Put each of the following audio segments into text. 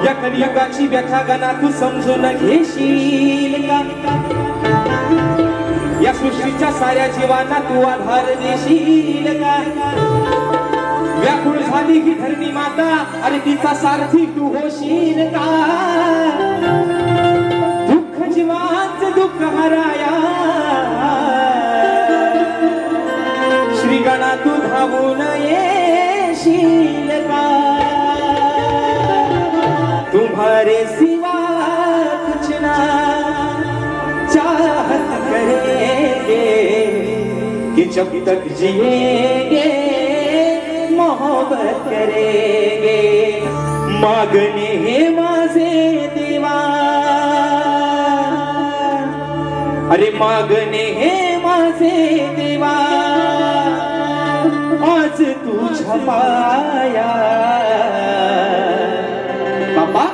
या कलियुगाची व्यथा गणा तू समजून घेशील का? या सृष्टीच्या साऱ्या जीवांना तू आधार देशील का? व्याकुळ झाली ही धरणी माता, अरे तिचा सारथी तू होशील का? दुःख जीवांचे दुःख हराया श्री गणा तू धावून येशील का? तुम्हारे सिवा कुछ ना चाहत करेंगे कि जब तक जिएंगे मोहब्बत करेंगे। मागणे हे माझे देवा, अरे मागणे हे माझे देवा, आज तुझ्या पाया। बाबा,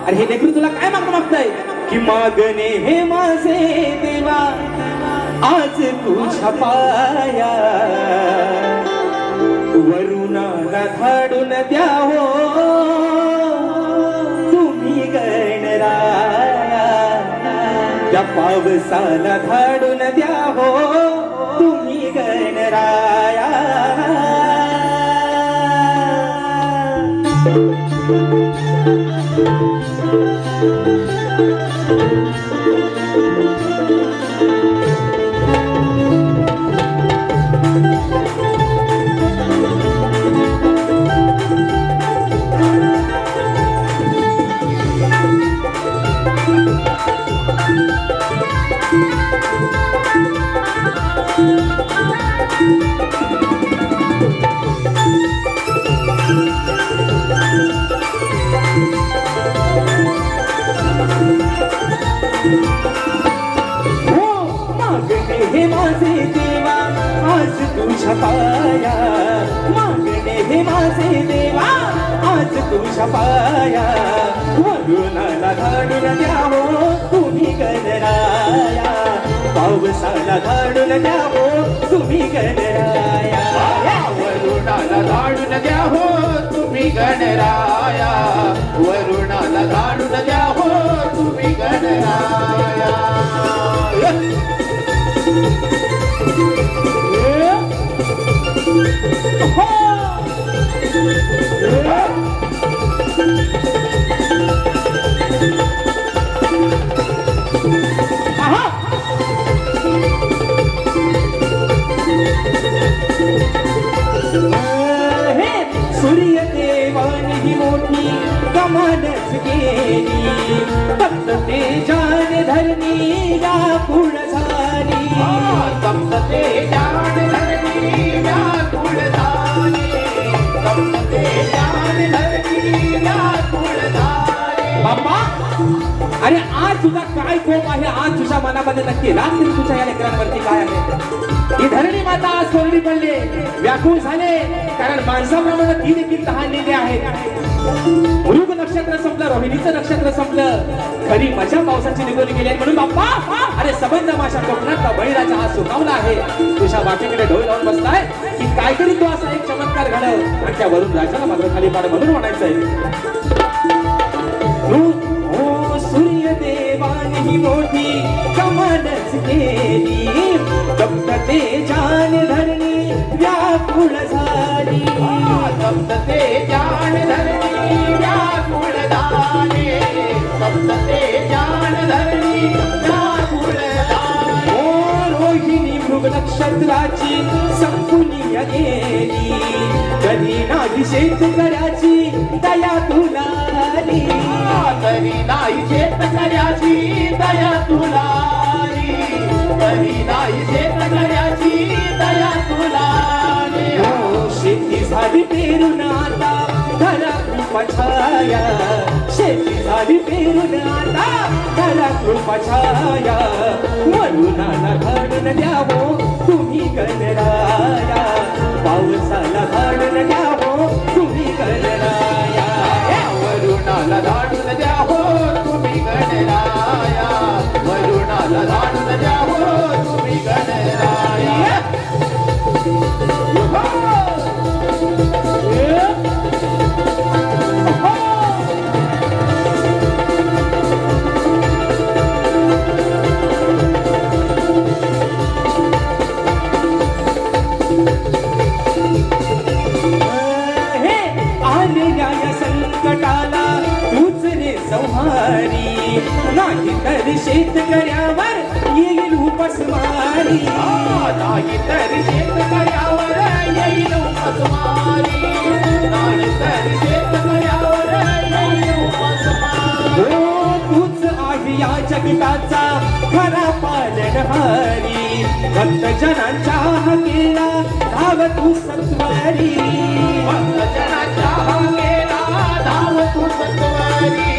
अरे हे लेकरू तुला काय मागताय? की मागणे हे माझे देवा, आज तुझ्या पाया। वरुणाला धाडून द्यावो तुम्ही गणराया, त्या पावसाला धाडून द्यावो तुम्ही गणराया। हे माझे देवा, आज तुझ्या पाया। मागणे हे माझे देवा, आज तुझ्या पाया। वरुणाला धाडून द्यावो तुम्ही गणराया, पावसाला धाडून द्यावो तुम्ही गणराया। वरुणाला धाडून द्यावो तुम्ही गणराया, वरुणाला धाडून द्यावो तुम्ही गणराया। सूर्य देवानी ही मोठी कमालच केली, फक्त तेजान धरणी व्याकुळ झाली। फक्त तेजान धरणी व्याकुळ झाली, फक्त तेजान धरणी व्याकुळ झाली। बाबा, अरे आज तुझा काय कोप आहे? आज तुझ्या मनामध्ये नक्की रात्री तुझ्या या लेकरांवरती काय आहे? ही धरणी माता आज कोरडी पडले, व्याकुळ झाले, कारण माणसाप्रमाणे ती देखील तहानलेली आहे। मृग नक्षत्र संपलं, रोहिणीचं नक्षत्र संपलं, खरी मजा पावसाची निघून गेली आहे। म्हणून बाप्पा, अरे सबंध माझ्या कोकणातला बळीराजा हा सुखावला आहे। तुझ्या वाटेकडे डोळे लावून बसलाय की काहीतरी तू असा एक चमत्कार घडव आणि त्या वरून राजाला मात्र खाली पाड म्हणून म्हणायचंय। सूर्य देवानी ही मोठी कमालच केली, फक्त तेजान धरणी व्याकुळ झाली। फक्त तेजान धरणी व्याकुळ झाली, फक्त तेजान धरणी व्याकुळ झाली। रोहिणी मृग नक्षत्राची संकुली गेली, कधी नाही शेतकऱ्याची दया तुला आली। तरी नाही शेतकऱ्याची दया तुला आली, तरी नाही शेतकऱ्याची दया तुला आली। शेती झाली पेरून आता घरा कृपाछाया, शेती झाली पेरून आता घरा कृपाछाया। वरुणाला धाडून द्यावो तुम्ही गणराया, पावसाला धाडून द्यावो तुम्ही गणराया। वरुणाला धाडून द्यावो तुम्ही गणराया, वरुणाला धाडून द्यावो तुम्ही गणराया। संकटाला तूच रे संहारी नाही तर शेतकऱ्यावर येईल उपासमारी नाही तर शेतकऱ्यावर येईल उपासमारी नाही तर शेतकऱ्यावर येईल उपासमारी हो तूच आहे या जगताचा खरा पालनहारी भक्तजनांच्या हाकेला धाव तू सत्वारी भक्तजनाच्या हाकेला धाव तू सत्वारी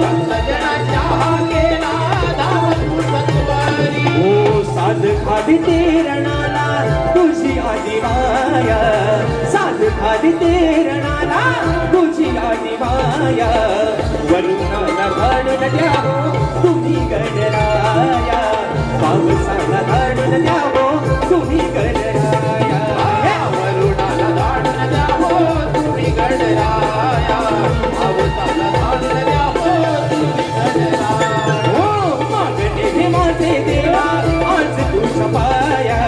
भक्तजनाच्या हाकेला धाव तू सत्वारी ओ साध खादी तेरणाला तुझी आधी माया साध खादी तेरणाला तुझी आधी माया वरुणाला घालून द्यावो तुम्ही गणराया पावसाला घालून द्यावो तुम्ही गणराया वरुणाला धाडून द्यावो तुम्ही गणराया पावसाला धाडून द्यावो तुम्ही गणराया हो मागणे हे माझे देवा आज तुझ्या पाया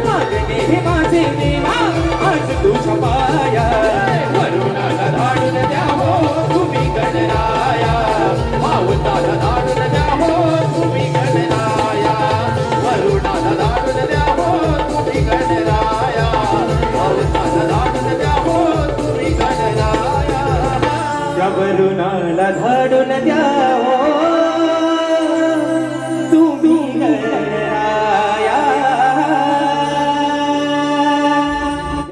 मागणे हे माझे देवा आज तुझ्या पाया वरुणाला धाडून द्यावो तुम्ही गणराया पावसाला धाडून द्यावो तुम्ही गणराया वरुणाला धाडून द्यावो तुम्ही गणराया पावसाला धाडून द्यावो तुम्ही गणराया या वरुणाला धाडून द्यावो